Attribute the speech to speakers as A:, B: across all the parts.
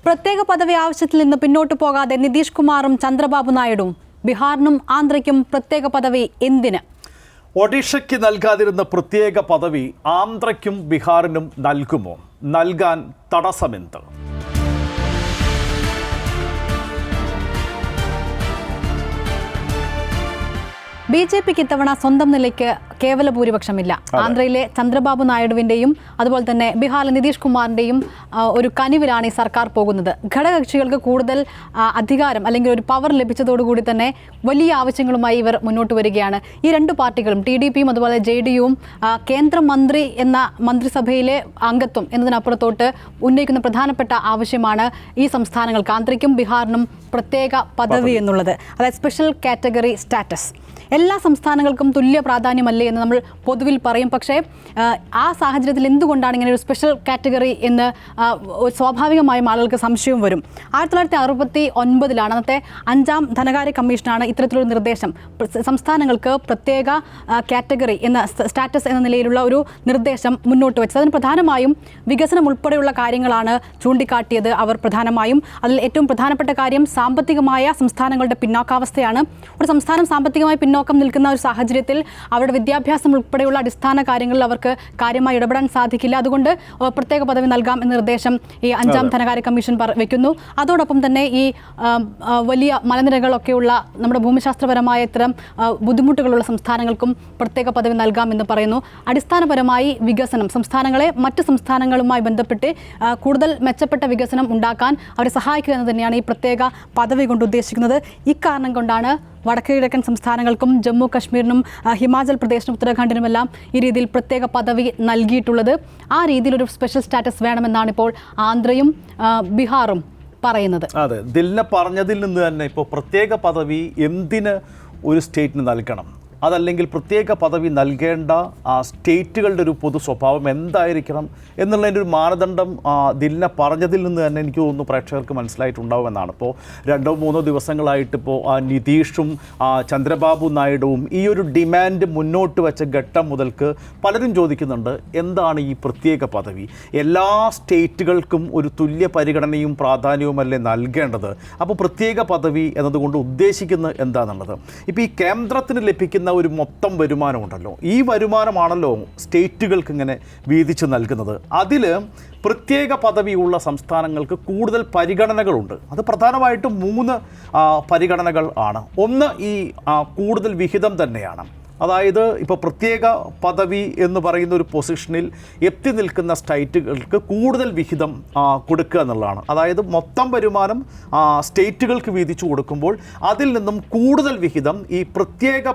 A: പ്രത്യേക പദവി ആവശ്യത്തിൽ നിന്ന് പിന്നോട്ടു പോകാതെ നിതീഷ് കുമാറും ചന്ദ്രബാബു നായിഡുവും ബീഹാറിനും ആന്ധ്രയ്ക്കും പ്രത്യേക പദവി എന്തിന്?
B: ഒഡീഷയ്ക്ക് നൽകാതിരുന്ന പ്രത്യേക പദവി ആന്ധ്രയ്ക്കും ബീഹാറിനും നൽകുമോ? നൽകാൻ തടസ്സമെന്ത്?
A: ബി.ജെ.പിക്ക് ഇത്തവണ സ്വന്തം നിലയ്ക്ക് കേവല ഭൂരിപക്ഷമില്ല. ആന്ധ്രയിലെ ചന്ദ്രബാബു നായിഡുവിൻ്റെയും അതുപോലെ തന്നെ ബീഹാറിലെ നിതീഷ് കുമാറിൻ്റെയും ഒരു കനിവിലാണ് ഈ സർക്കാർ പോകുന്നത്. ഘടകകക്ഷികൾക്ക് കൂടുതൽ അധികാരം അല്ലെങ്കിൽ ഒരു പവർ ലഭിച്ചതോടുകൂടി തന്നെ വലിയ ആവശ്യങ്ങളുമായി ഇവർ മുന്നോട്ട് വരികയാണ്. ഈ രണ്ട് പാർട്ടികളും TDPയും അതുപോലെ JDUവും കേന്ദ്രമന്ത്രി എന്ന മന്ത്രിസഭയിലെ അംഗത്വം എന്നതിനപ്പുറത്തോട്ട് ഉന്നയിക്കുന്ന പ്രധാനപ്പെട്ട ആവശ്യമാണ് ഈ സംസ്ഥാനങ്ങൾക്ക് ആന്ധ്രയ്ക്കും ബീഹാറിനും പ്രത്യേക പദവി എന്നുള്ളത്. അതായത് സ്പെഷ്യൽ കാറ്റഗറി സ്റ്റാറ്റസ്. എല്ലാ സംസ്ഥാനങ്ങൾക്കും തുല്യ പ്രാധാന്യമല്ലേ എന്ന് നമ്മൾ പൊതുവിൽ പറയും. പക്ഷേ ആ സാഹചര്യത്തിൽ എന്തുകൊണ്ടാണ് ഇങ്ങനെ ഒരു സ്പെഷ്യൽ കാറ്റഗറി എന്ന് സ്വാഭാവികമായും ആളുകൾക്ക് സംശയവും വരും. 1969 അന്നത്തെ 5ാം ധനകാര്യ കമ്മീഷനാണ് ഇത്തരത്തിലൊരു നിർദ്ദേശം സംസ്ഥാനങ്ങൾക്ക് പ്രത്യേക കാറ്റഗറി എന്ന സ്റ്റാറ്റസ് എന്ന നിലയിലുള്ള ഒരു നിർദ്ദേശം മുന്നോട്ട് വെച്ചത്. അതിന് പ്രധാനമായും വികസനം ഉൾപ്പെടെയുള്ള കാര്യങ്ങളാണ് ചൂണ്ടിക്കാട്ടിയത്. അവർ പ്രധാനമായും അതിൽ ഏറ്റവും പ്രധാനപ്പെട്ട കാര്യം സാമ്പത്തികമായ സംസ്ഥാനങ്ങളുടെ പിന്നോക്കാവസ്ഥയാണ്. ഒരു സംസ്ഥാനം സാമ്പത്തികമായി പിന്നോക്കം നിൽക്കുന്ന ഒരു സാഹചര്യത്തിൽ അവരുടെ വിദ്യാഭ്യാസം ഉൾപ്പെടെയുള്ള അടിസ്ഥാന കാര്യങ്ങളിൽ അവർക്ക് കാര്യമായി ഇടപെടാൻ സാധിക്കില്ല. അതുകൊണ്ട് പ്രത്യേക പദവി നൽകാം എന്ന നിർദ്ദേശം ഈ 5ാം ധനകാര്യ കമ്മീഷൻ വെക്കുന്നു. അതോടൊപ്പം തന്നെ ഈ വലിയ മലനിരകളൊക്കെയുള്ള നമ്മുടെ ഭൂമിശാസ്ത്രപരമായ ഇത്തരം ബുദ്ധിമുട്ടുകളുള്ള സംസ്ഥാനങ്ങൾക്കും പ്രത്യേക പദവി നൽകാം എന്ന് പറയുന്നു. അടിസ്ഥാനപരമായി വികസനം സംസ്ഥാനങ്ങളെ മറ്റ് സംസ്ഥാനങ്ങളുമായി ബന്ധപ്പെട്ട് കൂടുതൽ മെച്ചപ്പെട്ട വികസനം ഉണ്ടാക്കാൻ അവരെ സഹായിക്കുക എന്ന് തന്നെയാണ് ഈ പ്രത്യേക പദവി കൊണ്ട് ഉദ്ദേശിക്കുന്നത്. ഇക്കാരണം കൊണ്ടാണ് വടക്ക് കിഴക്കൻ സംസ്ഥാനങ്ങൾക്കും ജമ്മു കശ്മീരിനും ഹിമാചൽ പ്രദേശിനും ഉത്തരാഖണ്ഡിനുമെല്ലാം ഈ രീതിയിൽ പ്രത്യേക പദവി നൽകിയിട്ടുള്ളത്. ആ രീതിയിലൊരു സ്പെഷ്യൽ സ്റ്റാറ്റസ് വേണമെന്നാണ് ഇപ്പോൾ ആന്ധ്രയും ബീഹാറും പറയുന്നത്.
B: അതെ, ദില്ലിനെ പറഞ്ഞതിൽ നിന്ന് തന്നെ ഇപ്പോൾ പ്രത്യേക പദവി എന്തിന് ഒരു സ്റ്റേറ്റിന് നൽകണം, അതല്ലെങ്കിൽ പ്രത്യേക പദവി നൽകേണ്ട സ്റ്റേറ്റുകളുടെ ഒരു പൊതു സ്വഭാവം എന്തായിരിക്കണം എന്നുള്ളതിൻ്റെ ഒരു മാനദണ്ഡം ദില്ലിനെ പറഞ്ഞതിൽ നിന്ന് തന്നെ എനിക്ക് തോന്നുന്നു പ്രേക്ഷകർക്ക് മനസ്സിലായിട്ടുണ്ടാവുമെന്നാണ്. ഇപ്പോൾ 2-3 ദിവസങ്ങളായിട്ടിപ്പോൾ നിതീഷും ചന്ദ്രബാബു നായിഡുവും ഈ ഒരു ഡിമാൻഡ് മുന്നോട്ട് വെച്ച ഘട്ടം മുതൽക്ക് പലരും ചോദിക്കുന്നുണ്ട്, എന്താണ് ഈ പ്രത്യേക പദവി? എല്ലാ സ്റ്റേറ്റുകൾക്കും ഒരു തുല്യ പരിഗണനയും പ്രാധാന്യവുമല്ലേ നൽകേണ്ടത്? അപ്പോൾ പ്രത്യേക പദവി എന്നതുകൊണ്ട് ഉദ്ദേശിക്കുന്നത് എന്താണെന്നുള്ളത്, ഇപ്പോൾ ഈ കേന്ദ്രത്തിന് ലഭിക്കുന്ന ഒരു മൊത്തം വരുമാനമുണ്ടല്ലോ, ഈ വരുമാനമാണല്ലോ സ്റ്റേറ്റുകൾക്ക് ഇങ്ങനെ വീതിച്ച് നൽകുന്നത്. അതിൽ പ്രത്യേക പദവിയുള്ള സംസ്ഥാനങ്ങൾക്ക് കൂടുതൽ പരിഗണനകളുണ്ട്. അത് പ്രധാനമായിട്ടും 3 പരിഗണനകൾ ആണ്. ഒന്ന് ഈ കൂടുതൽ വിഹിതം തന്നെയാണ്. അതായത് ഇപ്പോൾ പ്രത്യേക പദവി എന്ന് പറയുന്ന ഒരു പൊസിഷനിൽ എത്തി നിൽക്കുന്ന സ്റ്റേറ്റുകൾക്ക് കൂടുതൽ വിഹിതം കൊടുക്കുക എന്നുള്ളതാണ്. അതായത് മൊത്തം വരുമാനം സ്റ്റേറ്റുകൾക്ക് വീതിച്ചു കൊടുക്കുമ്പോൾ അതിൽ നിന്നും കൂടുതൽ വിഹിതം ഈ പ്രത്യേക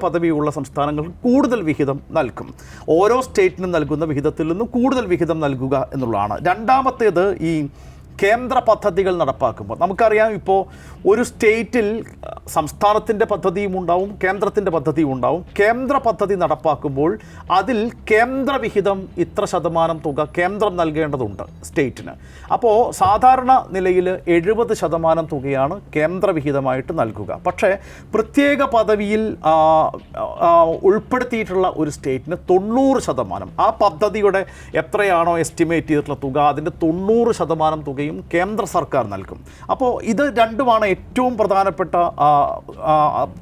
B: പദവിയുള്ള സംസ്ഥാനങ്ങൾക്ക് കൂടുതൽ വിഹിതം നൽകും. ഓരോ സ്റ്റേറ്റിനും നൽകുന്ന വിഹിതത്തിൽ നിന്നും കൂടുതൽ വിഹിതം നൽകുക എന്നുള്ളതാണ്. രണ്ടാമത്തേത് ഈ കേന്ദ്ര പദ്ധതികൾ നടപ്പാക്കുമ്പോൾ നമുക്കറിയാം, ഇപ്പോൾ ഒരു സ്റ്റേറ്റിൽ സംസ്ഥാനത്തിൻ്റെ പദ്ധതിയും ഉണ്ടാവും, കേന്ദ്രത്തിൻ്റെ പദ്ധതിയും ഉണ്ടാവും. കേന്ദ്ര പദ്ധതി നടപ്പാക്കുമ്പോൾ അതിൽ കേന്ദ്രവിഹിതം ഇത്ര ശതമാനം തുക കേന്ദ്രം നൽകേണ്ടതുണ്ട് സ്റ്റേറ്റിന്. അപ്പോൾ സാധാരണ നിലയിൽ 70% തുകയാണ് കേന്ദ്രവിഹിതമായിട്ട് നൽകുക. പക്ഷേ പ്രത്യേക പദവിയിൽ ഉൾപ്പെടുത്തിയിട്ടുള്ള ഒരു സ്റ്റേറ്റിന് 90%, ആ പദ്ധതിയുടെ എത്രയാണോ എസ്റ്റിമേറ്റ് ചെയ്തിട്ടുള്ള തുക അതിൻ്റെ 90% തുക കേന്ദ്ര സർക്കാർ നൽകും. അപ്പോൾ ഇത് രണ്ടുമാണ് ഏറ്റവും പ്രധാനപ്പെട്ട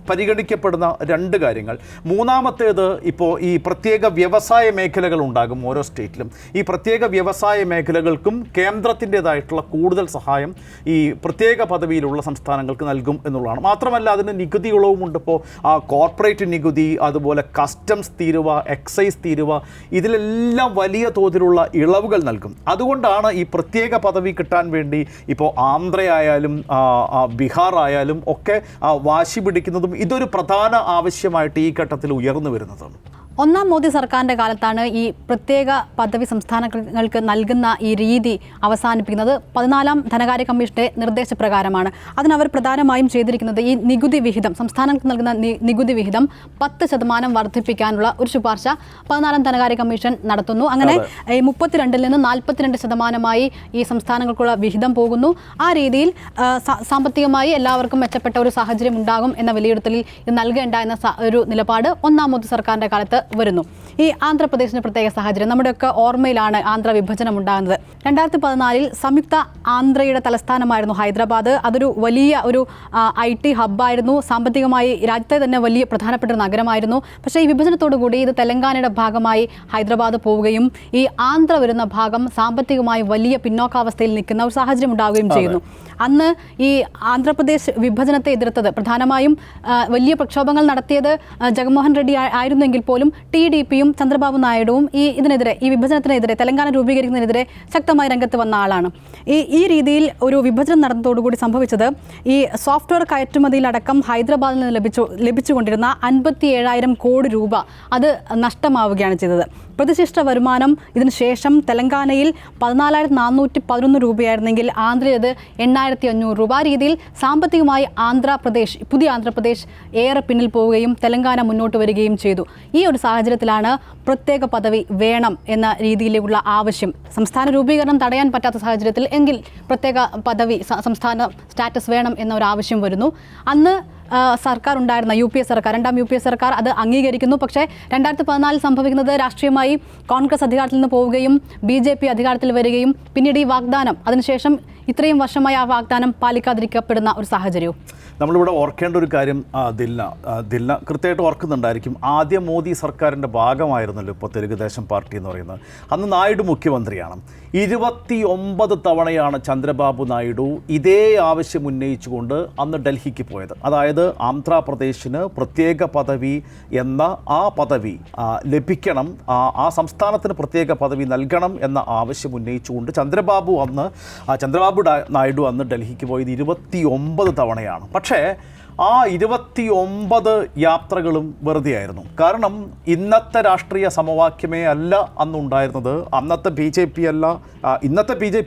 B: പരിഗണിക്കപ്പെടുന്ന 2 കാര്യങ്ങൾ. മൂന്നാമത്തേത്, ഇപ്പോൾ ഈ പ്രത്യേക വ്യവസായ മേഖലകൾ ഉണ്ടാകും ഓരോ സ്റ്റേറ്റിലും. ഈ പ്രത്യേക വ്യവസായ മേഖലകൾക്കും കേന്ദ്രത്തിൻ്റെതായിട്ടുള്ള കൂടുതൽ സഹായം ഈ പ്രത്യേക പദവിയിലുള്ള സംസ്ഥാനങ്ങൾക്ക് നൽകും എന്നുള്ളതാണ്. മാത്രമല്ല അതിന് നികുതി ഇളവുമുണ്ട്. ഇപ്പോൾ കോർപ്പറേറ്റ് നികുതി, അതുപോലെ കസ്റ്റംസ് തീരുവ, എക്സൈസ് തീരുവ, ഇതിലെല്ലാം വലിയ തോതിലുള്ള ഇളവുകൾ നൽകും. അതുകൊണ്ടാണ് ഈ പ്രത്യേക പദവി കിട്ടാൻ വേണ്ടി ഇപ്പോൾ ആന്ധ്രയായാലും ബീഹാർ ആയാലും ഒക്കെ വാശി പിടിക്കുന്നതും ഇതൊരു പ്രധാന ആവശ്യമായിട്ട് ഈ ഘട്ടത്തിൽ ഉയർന്നു വരുന്നതും.
A: 1ാം മോദി സർക്കാരിൻ്റെ കാലത്താണ് ഈ പ്രത്യേക പദവി സംസ്ഥാനങ്ങൾക്ക് നൽകുന്ന ഈ രീതി അവസാനിപ്പിക്കുന്നത്. 14ാം ധനകാര്യ കമ്മീഷന്റെ നിർദ്ദേശപ്രകാരമാണ്. അതിനവർ പ്രധാനമായും ചെയ്തിരിക്കുന്നത് ഈ നികുതി വിഹിതം, സംസ്ഥാനങ്ങൾക്ക് നൽകുന്ന നികുതി വിഹിതം 10% വർദ്ധിപ്പിക്കാനുള്ള ഒരു ശുപാർശ 14ാം ധനകാര്യ കമ്മീഷൻ നടത്തുന്നു. അങ്ങനെ 32-ൽ നിന്ന് 42% ഈ സംസ്ഥാനങ്ങൾക്കുള്ള വിഹിതം പോകുന്നു. ആ രീതിയിൽ സാമ്പത്തികമായി എല്ലാവർക്കും മെച്ചപ്പെട്ട ഒരു സാഹചര്യം ഉണ്ടാകും എന്ന വിലയിരുത്തലിൽ ഇത് നൽകേണ്ട എന്ന ഒരു നിലപാട് 1ാം മോദി സർക്കാരിൻ്റെ കാലത്ത് വരുന്നു. ഈ ആന്ധ്രാപ്രദേശിന് പ്രത്യേക സാഹചര്യം നമ്മുടെയൊക്കെ ഓർമ്മയിലാണ് ആന്ധ്ര വിഭജനം ഉണ്ടാകുന്നത്. 2014 സംയുക്ത ആന്ധ്രയുടെ തലസ്ഥാനമായിരുന്നു ഹൈദരാബാദ്. അതൊരു വലിയ ഒരു IT ഹബ്ബായിരുന്നു. സാമ്പത്തികമായി രാജ്യത്തെ തന്നെ വലിയ പ്രധാനപ്പെട്ട ഒരു നഗരമായിരുന്നു. പക്ഷേ ഈ വിഭജനത്തോടു കൂടി ഇത് തെലങ്കാനയുടെ ഭാഗമായി ഹൈദരാബാദ് പോവുകയും ഈ ആന്ധ്ര വരുന്ന ഭാഗം സാമ്പത്തികമായി വലിയ പിന്നോക്കാവസ്ഥയിൽ നിൽക്കുന്ന ഒരു സാഹചര്യം ഉണ്ടാവുകയും ചെയ്യുന്നു. അന്ന് ഈ ആന്ധ്രാപ്രദേശ് വിഭജനത്തെ എതിർത്തത് പ്രധാനമായും വലിയ പ്രക്ഷോഭങ്ങൾ നടത്തിയത് ജഗൻമോഹൻ റെഡ്ഡി ആയിരുന്നെങ്കിൽ പോലും TDPയും ചന്ദ്രബാബു നായിഡുവും ഈ വിഭജനത്തിനെതിരെ തെലങ്കാന രൂപീകരിക്കുന്നതിനെതിരെ ശക്തമായി രംഗത്ത് വന്ന ആളാണ്. ഈ രീതിയിൽ ഒരു വിഭജനം നടന്നതോടുകൂടി സംഭവിച്ചത് ഈ സോഫ്റ്റ്വെയർ കയറ്റുമതിയിലടക്കം ഹൈദരാബാദിൽ നിന്ന് ലഭിച്ചുകൊണ്ടിരുന്ന 57,000 കോടി രൂപ അത് നഷ്ടമാവുകയാണ് ചെയ്തത്. പ്രതിശിഷ്ട വരുമാനം ഇതിന് ശേഷം തെലങ്കാനയിൽ 14,411 രൂപയായിരുന്നെങ്കിൽ ആന്ധ്രയിൽ അത് 8,500 രൂപ. ആ രീതിയിൽ സാമ്പത്തികമായി പുതിയ ആന്ധ്രാപ്രദേശ് ഏറെ പിന്നിൽ പോവുകയും തെലങ്കാന മുന്നോട്ട് വരികയും ചെയ്തു. ഈ ഒരു സാഹചര്യത്തിലാണ് പ്രത്യേക പദവി വേണം എന്ന രീതിയിലുള്ള ആവശ്യം. സംസ്ഥാന രൂപീകരണം തടയാൻ പറ്റാത്ത സാഹചര്യത്തിൽ എങ്കിൽ പ്രത്യേക പദവി സംസ്ഥാന സ്റ്റാറ്റസ് വേണം എന്ന ഒരു ആവശ്യം വരുന്നു. അന്ന് സർക്കാർ ഉണ്ടായിരുന്ന രണ്ടാം UPA സർക്കാർ അത് അംഗീകരിക്കുന്നു. പക്ഷേ 2014 സംഭവിക്കുന്നത് രാഷ്ട്രീയമായി കോൺഗ്രസ് അധികാരത്തിൽ നിന്ന് പോവുകയും BJP അധികാരത്തിൽ വരികയും പിന്നീട് ഈ വാഗ്ദാനം അതിനുശേഷം ഇത്രയും വർഷമായി ആ വാഗ്ദാനം പാലിക്കാതിരിക്കപ്പെടുന്ന ഒരു സാഹചര്യവും.
B: നമ്മളിവിടെ ഓർക്കേണ്ട ഒരു കാര്യം ദില്ല കൃത്യമായിട്ട് ഓർക്കുന്നുണ്ടായിരിക്കും. ആദ്യം മോദി സർക്കാരിൻ്റെ ഭാഗമായിരുന്നല്ലോ ഇപ്പോൾ തെലുങ്കുദേശം പാർട്ടി എന്ന് പറയുന്നത്. അന്ന് നായിഡു മുഖ്യമന്ത്രിയാണ്. 29 തവണയാണ് ചന്ദ്രബാബു നായിഡു ഇതേ ആവശ്യം ഉന്നയിച്ചുകൊണ്ട് അന്ന് ഡൽഹിക്ക് പോയത്. അതായത് ആന്ധ്രാപ്രദേശിന് പ്രത്യേക പദവി എന്ന ആ പദവി ലഭിക്കണം, ആ സംസ്ഥാനത്തിന് പ്രത്യേക പദവി നൽകണം എന്ന ആവശ്യം ഉന്നയിച്ചുകൊണ്ട് ചന്ദ്രബാബു നായിഡു അന്ന് ഡൽഹിക്ക് പോയത് 29 തവണയാണ്. പക്ഷേ ആ 29 യാത്രകളും വെറുതെ ആയിരുന്നു. കാരണം ഇന്നത്തെ രാഷ്ട്രീയ സമവാക്യമേ അല്ല അന്നുണ്ടായിരുന്നത്. ഇന്നത്തെ ബി ജെ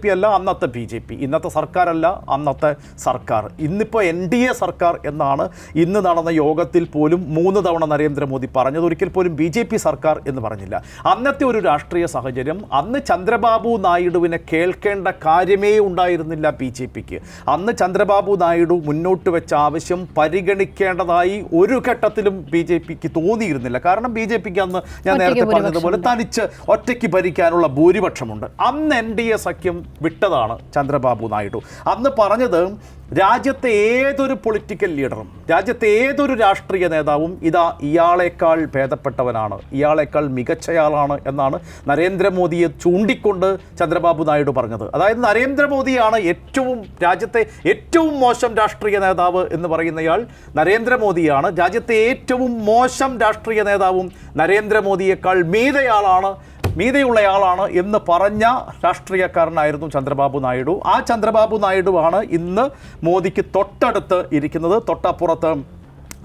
B: പി അല്ല അന്നത്തെ BJP, ഇന്നത്തെ സർക്കാരല്ല അന്നത്തെ സർക്കാർ. ഇന്നിപ്പോൾ NDA സർക്കാർ എന്നാണ് ഇന്ന് നടന്ന യോഗത്തിൽ പോലും 3 തവണ നരേന്ദ്രമോദി പറഞ്ഞത്. ഒരിക്കൽ പോലും BJP സർക്കാർ എന്ന് പറഞ്ഞില്ല. അന്നത്തെ ഒരു രാഷ്ട്രീയ സാഹചര്യം, അന്ന് ചന്ദ്രബാബു നായിഡുവിനെ കേൾക്കേണ്ട കാര്യമേ ഉണ്ടായിരുന്നില്ല BJPക്ക്. അന്ന് ചന്ദ്രബാബു നായിഡു മുന്നോട്ട് വെച്ച ആവശ്യം പരിഗണിക്കേണ്ടതായി ഒരു ഘട്ടത്തിലും BJPക്ക് തോന്നിയിരുന്നില്ല. കാരണം BJPക്ക് അന്ന് ഞാൻ നേരത്തെ പറഞ്ഞതുപോലെ തനിച്ച് ഒറ്റയ്ക്ക് ഭരിക്കാനുള്ള ഭൂരിപക്ഷമുണ്ട്. അന്ന് NDA സഖ്യം വിട്ടതാണ് ചന്ദ്രബാബു നായിഡു. അന്ന് പറഞ്ഞത് രാജ്യത്തെ ഏതൊരു പൊളിറ്റിക്കൽ ലീഡറും രാജ്യത്തെ ഏതൊരു രാഷ്ട്രീയ നേതാവും ഇയാളേക്കാൾ ഭേദപ്പെട്ടവനാണ്, ഇയാളേക്കാൾ മികച്ചയാളാണ് എന്നാണ് നരേന്ദ്രമോദിയെ ചൂണ്ടിക്കൊണ്ട് ചന്ദ്രബാബു നായിഡു പറഞ്ഞത്. അതായത് നരേന്ദ്രമോദിയാണ് രാജ്യത്തെ ഏറ്റവും മോശം രാഷ്ട്രീയ നേതാവ് എന്ന് പറയുന്നയാൾ നരേന്ദ്രമോദിയാണ്. രാജ്യത്തെ ഏറ്റവും മോശം രാഷ്ട്രീയ നേതാവും നരേന്ദ്രമോദിയേക്കാൾ മീതയുള്ളയാളാണ് എന്ന് പറഞ്ഞ രാഷ്ട്രീയക്കാരനായിരുന്നു ചന്ദ്രബാബു നായിഡു. ആ ചന്ദ്രബാബു നായിഡുവാണ് ഇന്ന് മോദിക്ക് തൊട്ടടുത്ത് ഇരിക്കുന്നത്. തൊട്ടപ്പുറത്ത്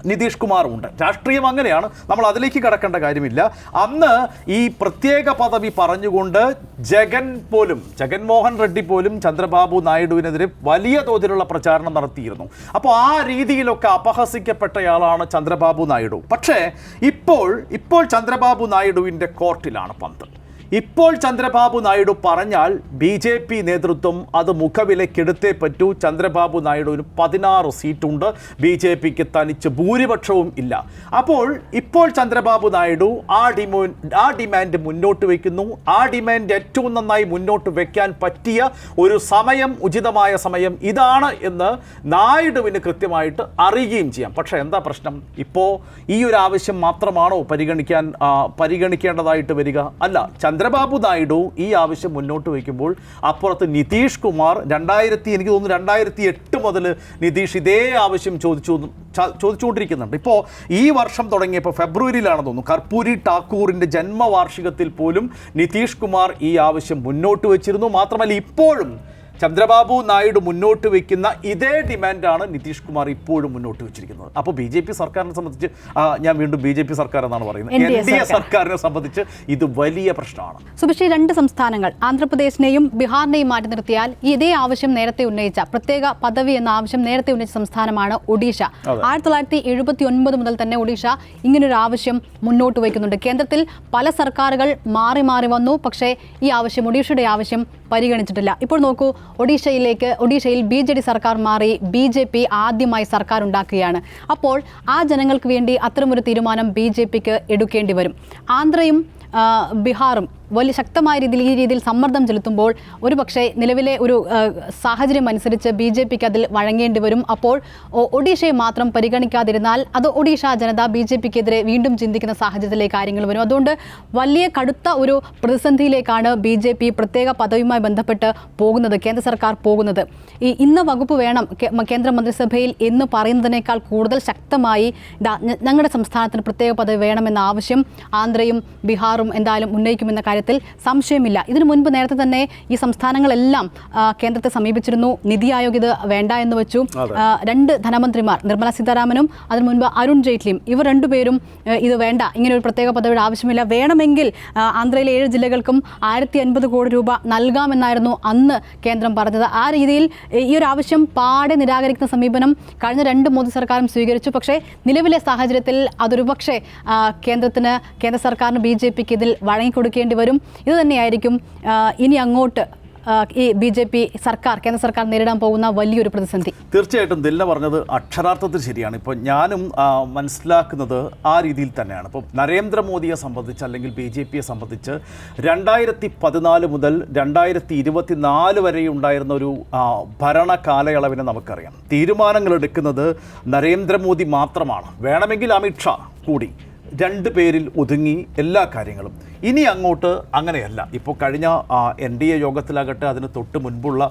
B: നിതീഷ് കുമാറുമുണ്ട്. രാഷ്ട്രീയം അങ്ങനെയാണ്, നമ്മൾ അതിലേക്ക് കടക്കേണ്ട കാര്യമില്ല. അന്ന് ഈ പ്രത്യേക പദവി പറഞ്ഞുകൊണ്ട് ജഗൻമോഹൻ റെഡ്ഡി പോലും ചന്ദ്രബാബു നായിഡുവിനെതിരെ വലിയ തോതിലുള്ള പ്രചാരണം നടത്തിയിരുന്നു. അപ്പോൾ ആ രീതിയിലൊക്കെ അപഹസിക്കപ്പെട്ടയാളാണ് ചന്ദ്രബാബു നായിഡു. പക്ഷേ ഇപ്പോൾ ചന്ദ്രബാബു നായിഡുവിൻ്റെ കോർട്ടിലാണ് പന്ത്. ഇപ്പോൾ ചന്ദ്രബാബു നായിഡു പറഞ്ഞാൽ BJP നേതൃത്വം അത് മുഖവിലക്കെടുത്തേ പറ്റൂ. ചന്ദ്രബാബു നായിഡുവിന് 16 സീറ്റുണ്ട്, BJPക്ക് തനിച്ച് ഭൂരിപക്ഷവും ഇല്ല. ഇപ്പോൾ ചന്ദ്രബാബു നായിഡു ആ ഡിമാൻഡ് മുന്നോട്ട് വയ്ക്കുന്നു. ആ ഡിമാൻഡ് ഏറ്റവും നന്നായി മുന്നോട്ട് വയ്ക്കാൻ പറ്റിയ ഒരു ഉചിതമായ സമയം ഇതാണ് എന്ന് നായിഡുവിന് കൃത്യമായിട്ട് അറിയുകയും ചെയ്യാം. പക്ഷേ എന്താ പ്രശ്നം? ഇപ്പോൾ ഈ ഒരു ആവശ്യം മാത്രമാണോ പരിഗണിക്കേണ്ടതായിട്ട് വരിക? അല്ല. ചന്ദ്രബാബു നായിഡു ഈ ആവശ്യം മുന്നോട്ട് വയ്ക്കുമ്പോൾ അപ്പുറത്ത് നിതീഷ് കുമാർ 2008 മുതൽ നിതീഷ് ഇതേ ആവശ്യം ചോദിച്ചുകൊണ്ടിരിക്കുന്നുണ്ട്. ഇപ്പോൾ ഈ വർഷം തുടങ്ങിയപ്പോൾ ഫെബ്രുവരിയിലാണെന്ന് തോന്നുന്നു, കർപ്പൂരി ഠാക്കൂറിൻ്റെ ജന്മവാർഷികത്തിൽ പോലും നിതീഷ് കുമാർ ഈ ആവശ്യം മുന്നോട്ട് വെച്ചിരുന്നു. മാത്രമല്ല ഇപ്പോഴും ചന്ദ്രബാബു നായിഡു മുന്നോട്ട് വയ്ക്കുന്ന ഇതേ ഡിമാൻഡാണ് നിതീഷ് കുമാർ ഇപ്പോഴും മുന്നോട്ട് വെച്ചിരിക്കുന്നത്. അപ്പോൾ BJP സർക്കാരിനെ സംബന്ധിച്ച് ഞാൻ വീണ്ടും BJP സർക്കാർ എന്നാണ് പറയുന്നത്. NDA സർക്കാരിനെ സംബന്ധിച്ച് ഇത് വലിയ പ്രശ്നമാണ്.
A: സുബിഷി, 2 സംസ്ഥാനങ്ങൾ ആന്ധ്രാപ്രദേശിനെയും ബീഹാറിനെയും മാറ്റി നിർത്തിയാൽ ഇതേ ആവശ്യം നേരത്തെ ഉന്നയിച്ച പ്രത്യേക പദവി എന്ന ആവശ്യം നേരത്തെ ഉന്നയിച്ച സംസ്ഥാനമാണ് ഒഡീഷ. 1979 മുതൽ തന്നെ ഒഡീഷ ഇങ്ങനൊരു ആവശ്യം മുന്നോട്ട് വയ്ക്കുന്നുണ്ട്. കേന്ദ്രത്തിൽ പല സർക്കാരുകൾ മാറി വന്നു. പക്ഷേ ഈ ആവശ്യം, ഒഡീഷയുടെ ആവശ്യം പരിഗണിച്ചിട്ടില്ല. ഇപ്പോൾ നോക്കൂ, ഒഡീഷയിൽ BJD സർക്കാർ മാറി BJP ആദ്യമായി സർക്കാർ ഉണ്ടാക്കുകയാണ്. അപ്പോൾ ആ ജനങ്ങൾക്ക് വേണ്ടി അത്തരമൊരു തീരുമാനം BJPക്ക് എടുക്കേണ്ടി വരും. ആന്ധ്രയും ബീഹാറും വലിയ ശക്തമായ രീതിയിൽ സമ്മർദ്ദം ചെലുത്തുമ്പോൾ ഒരുപക്ഷെ നിലവിലെ ഒരു സാഹചര്യം അനുസരിച്ച് BJPക്ക് അതിൽ വഴങ്ങേണ്ടി വരും. അപ്പോൾ ഒഡീഷയെ മാത്രം പരിഗണിക്കാതിരുന്നാൽ അത് ഒഡീഷ ജനത BJPക്കെതിരെ വീണ്ടും ചിന്തിക്കുന്ന സാഹചര്യത്തിലേക്ക് കാര്യങ്ങൾ വരും. അതുകൊണ്ട് വലിയ കടുത്ത ഒരു പ്രതിസന്ധിയിലേക്കാണ് BJP പ്രത്യേക പദവിയുമായി ബന്ധപ്പെട്ട് പോകുന്നത്, കേന്ദ്ര സർക്കാർ പോകുന്നത്. ഈ ഇന്ന വകുപ്പ് വേണം കേന്ദ്രമന്ത്രിസഭയിൽ എന്ന് പറയുന്നതിനേക്കാൾ കൂടുതൽ ശക്തമായി ഞങ്ങളുടെ സംസ്ഥാനത്തിന് പ്രത്യേക പദവി വേണമെന്ന ആവശ്യം ആന്ധ്രയും ബീഹാറും എന്തായാലും ഉന്നയിക്കുമെന്ന കാര്യത്തിൽ സംശയമില്ല. ഇതിനു മുൻപ് നേരത്തെ തന്നെ ഈ സംസ്ഥാനങ്ങളെല്ലാം കേന്ദ്രത്തെ സമീപിച്ചിരുന്നു. നിതി ആയോഗ് ഇത് വേണ്ട എന്ന് വെച്ചു. 2 ധനമന്ത്രിമാർ, നിർമ്മല സീതാരാമനും അതിനു മുൻപ് അരുൺ ജെയ്റ്റ്ലിയും, ഇവർ രണ്ടുപേരും ഇത് വേണ്ട, ഇങ്ങനെ ഒരു പ്രത്യേക പദവിയുടെ ആവശ്യമില്ല, വേണമെങ്കിൽ ആന്ധ്രയിലെ 7 ജില്ലകൾക്കും 1050 കോടി രൂപ നൽകാമെന്നായിരുന്നു അന്ന് കേന്ദ്രം പറഞ്ഞത്. ആ രീതിയിൽ ഈ ഒരു ആവശ്യം പാടെ നിരാകരിക്കുന്ന സമീപനം കഴിഞ്ഞ 2 മോദി സർക്കാരും സ്വീകരിച്ചു. പക്ഷേ നിലവിലെ സാഹചര്യത്തിൽ അതൊരു പക്ഷേ കേന്ദ്ര സർക്കാരിന് BJPക്ക് ഇതിൽ വഴങ്ങിക്കൊടുക്കേണ്ടി വരും. ഇത് തന്നെയായിരിക്കും ഇനി അങ്ങോട്ട് ഈ BJP സർക്കാർ, കേന്ദ്ര സർക്കാർ നേരിടാൻ പോകുന്ന വലിയൊരു പ്രതിസന്ധി.
B: തീർച്ചയായിട്ടും ദിൽന പറഞ്ഞത് അക്ഷരാർത്ഥത്തിൽ ശരിയാണ്. ഇപ്പോൾ ഞാനും മനസ്സിലാക്കുന്നത് ആ രീതിയിൽ തന്നെയാണ്. ഇപ്പോൾ നരേന്ദ്രമോദിയെ സംബന്ധിച്ച് അല്ലെങ്കിൽ BJPയെ സംബന്ധിച്ച് 2014 മുതൽ 2024 വരെ ഉണ്ടായിരുന്ന ഒരു ഭരണ കാലയളവിനെ നമുക്കറിയാം. തീരുമാനങ്ങൾ എടുക്കുന്നത് നരേന്ദ്രമോദി മാത്രമാണ്, വേണമെങ്കിൽ അമിത്ഷാ കൂടി, 2 പേരിൽ ഒതുങ്ങി എല്ലാ കാര്യങ്ങളും. ഇനി അങ്ങോട്ട് അങ്ങനെയല്ല. ഇപ്പോൾ കഴിഞ്ഞ NDA യോഗത്തിലാകട്ടെ, അതിന് തൊട്ട് മുൻപുള്ള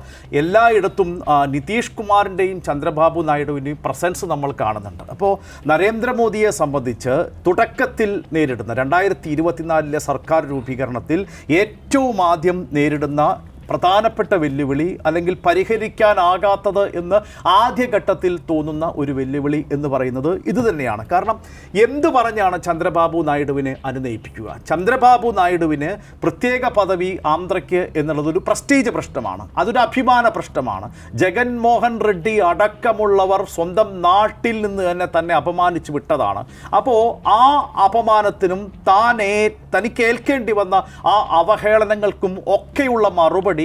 B: എല്ലായിടത്തും നിതീഷ് കുമാറിൻ്റെയും ചന്ദ്രബാബു നായിഡുവിൻ്റെയും പ്രസൻസ് നമ്മൾ കാണുന്നുണ്ട്. അപ്പോൾ നരേന്ദ്രമോദിയെ സംബന്ധിച്ച് തുടക്കത്തിൽ നേരിടുന്ന 2024 സർക്കാർ രൂപീകരണത്തിൽ ഏറ്റവും ആദ്യം നേരിടുന്ന പ്രധാനപ്പെട്ട വെല്ലുവിളി അല്ലെങ്കിൽ പരിഹരിക്കാനാകാത്തത് എന്ന് ആദ്യഘട്ടത്തിൽ തോന്നുന്ന ഒരു വെല്ലുവിളി എന്ന് പറയുന്നത് ഇത് തന്നെയാണ്. കാരണം എന്തു പറഞ്ഞാണ് ചന്ദ്രബാബു നായിഡുവിനെ അനുനയിപ്പിക്കുക? ചന്ദ്രബാബു നായിഡുവിന് പ്രത്യേക പദവി ആന്ധ്രയ്ക്ക് എന്നുള്ളതൊരു പ്രസ്റ്റീജ് പ്രശ്നമാണ്, അതൊരു അഭിമാന പ്രശ്നമാണ്. ജഗൻമോഹൻ റെഡ്ഡി അടക്കമുള്ളവർ സ്വന്തം നാട്ടിൽ നിന്ന് തന്നെ അപമാനിച്ചു വിട്ടതാണ്. അപ്പോൾ ആ അപമാനത്തിനും തനിക്ക് ഏൽക്കേണ്ടി വന്ന ആ അവഹേളനങ്ങൾക്കും ഒക്കെയുള്ള മറുപടി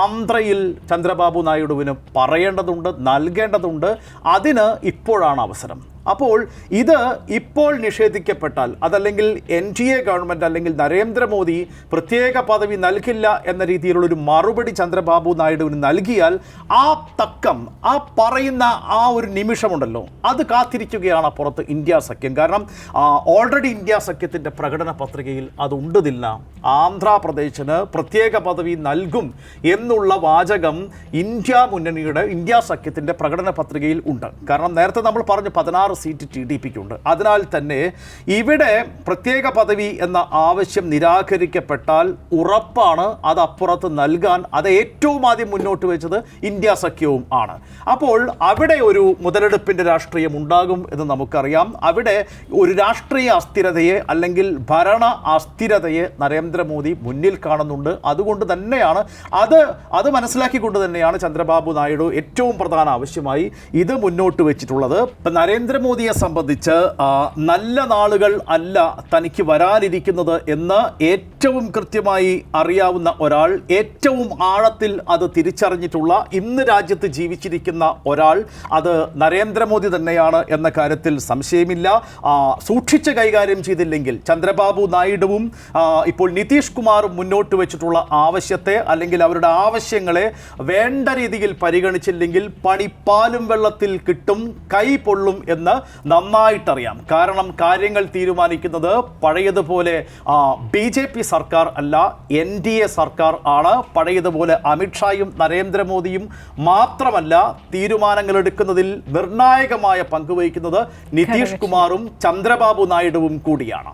B: ആന്ധ്രയിൽ ചന്ദ്രബാബു നായിഡുവിന് പറയേണ്ടതുണ്ട്, നൽകേണ്ടതുണ്ട്. അതിന് ഇപ്പോഴാണ് അവസരം. അപ്പോൾ ഇത് ഇപ്പോൾ നിഷേധിക്കപ്പെട്ടാൽ, അതല്ലെങ്കിൽ NDA ഗവൺമെൻറ് അല്ലെങ്കിൽ നരേന്ദ്രമോദി പ്രത്യേക പദവി നൽകില്ല എന്ന രീതിയിലുള്ളൊരു മറുപടി ചന്ദ്രബാബു നായിഡുവിന് നൽകിയാൽ ആ തക്കം, ആ പറയുന്ന ആ ഒരു നിമിഷമുണ്ടല്ലോ, അത് കാത്തിരിക്കുകയാണ് അപ്പുറത്ത് ഇന്ത്യ സഖ്യം. കാരണം ഓൾറെഡി ഇന്ത്യ സഖ്യത്തിൻ്റെ പ്രകടന പത്രികയിൽ അതുണ്ടതില്ല. ആന്ധ്രാപ്രദേശിന് പ്രത്യേക പദവി നൽകും എന്നുള്ള വാചകം ഇന്ത്യ സഖ്യത്തിൻ്റെ പ്രകടന പത്രികയിൽ ഉണ്ട്. കാരണം നേരത്തെ നമ്മൾ പറഞ്ഞു 16 സീറ്റ് TDPക്കുണ്ട്. അതിനാൽ തന്നെ ഇവിടെ പ്രത്യേക പദവി എന്ന ആവശ്യം നിരാകരിക്കപ്പെട്ടാൽ ഉറപ്പാണ് അത് അപ്പുറത്ത് നൽകാൻ അത് ഏറ്റവും ആദ്യം മുന്നോട്ട് വെച്ചത് ഇന്ത്യ സഖ്യവും ആണ്. അപ്പോൾ അവിടെ ഒരു മുതലെടുപ്പിൻ്റെ രാഷ്ട്രീയം ഉണ്ടാകും എന്ന് നമുക്കറിയാം. അവിടെ ഒരു രാഷ്ട്രീയ അസ്ഥിരതയെ അല്ലെങ്കിൽ ഭരണ അസ്ഥിരതയെ നരേന്ദ്രമോദി മുന്നിൽ കാണുന്നുണ്ട്. അതുകൊണ്ട് തന്നെയാണ് അത് മനസ്സിലാക്കിക്കൊണ്ട് തന്നെയാണ് ചന്ദ്രബാബു നായിഡു ഏറ്റവും പ്രധാന ആവശ്യമായി ഇത് മുന്നോട്ട് വെച്ചിട്ടുള്ളത്. നരേന്ദ്രമോദിയെ സംബന്ധിച്ച് നല്ല നാളുകൾ അല്ല തനിക്ക് വരാനിരിക്കുന്നത് എന്ന് ഏറ്റവും കൃത്യമായി അറിയാവുന്ന ഒരാൾ, ഏറ്റവും ആഴത്തിൽ അത് തിരിച്ചറിഞ്ഞിട്ടുള്ള, ഇന്ന് രാജ്യത്ത് ജീവിച്ചിരിക്കുന്ന ഒരാൾ, അത് നരേന്ദ്രമോദി തന്നെയാണ് എന്ന കാര്യത്തിൽ സംശയമില്ല. സൂക്ഷിച്ച് കൈകാര്യം ചെയ്തില്ലെങ്കിൽ ചന്ദ്രബാബു നായിഡുവും ഇപ്പോൾ നിതീഷ് കുമാറും മുന്നോട്ട് വെച്ചിട്ടുള്ള ആവശ്യത്തെ അല്ലെങ്കിൽ അവരുടെ ആവശ്യങ്ങളെ വേണ്ട രീതിയിൽ പരിഗണിച്ചില്ലെങ്കിൽ പണി പാലും വെള്ളത്തിൽ കിട്ടും, കൈ പൊള്ളും എന്ന് നന്നായിട്ടറിയാം. കാരണം കാര്യങ്ങൾ തീരുമാനിക്കുന്നത് പഴയതുപോലെ BJP സർക്കാർ അല്ല, NDA സർക്കാർ ആണ്. പഴയതുപോലെ അമിത്ഷായും നരേന്ദ്രമോദിയും മാത്രമല്ല, തീരുമാനങ്ങൾ എടുക്കുന്നതിൽ നിർണായകമായ പങ്കുവഹിക്കുന്നത് നിതീഷ് കുമാറും ചന്ദ്രബാബു നായിഡുവും കൂടിയാണ്.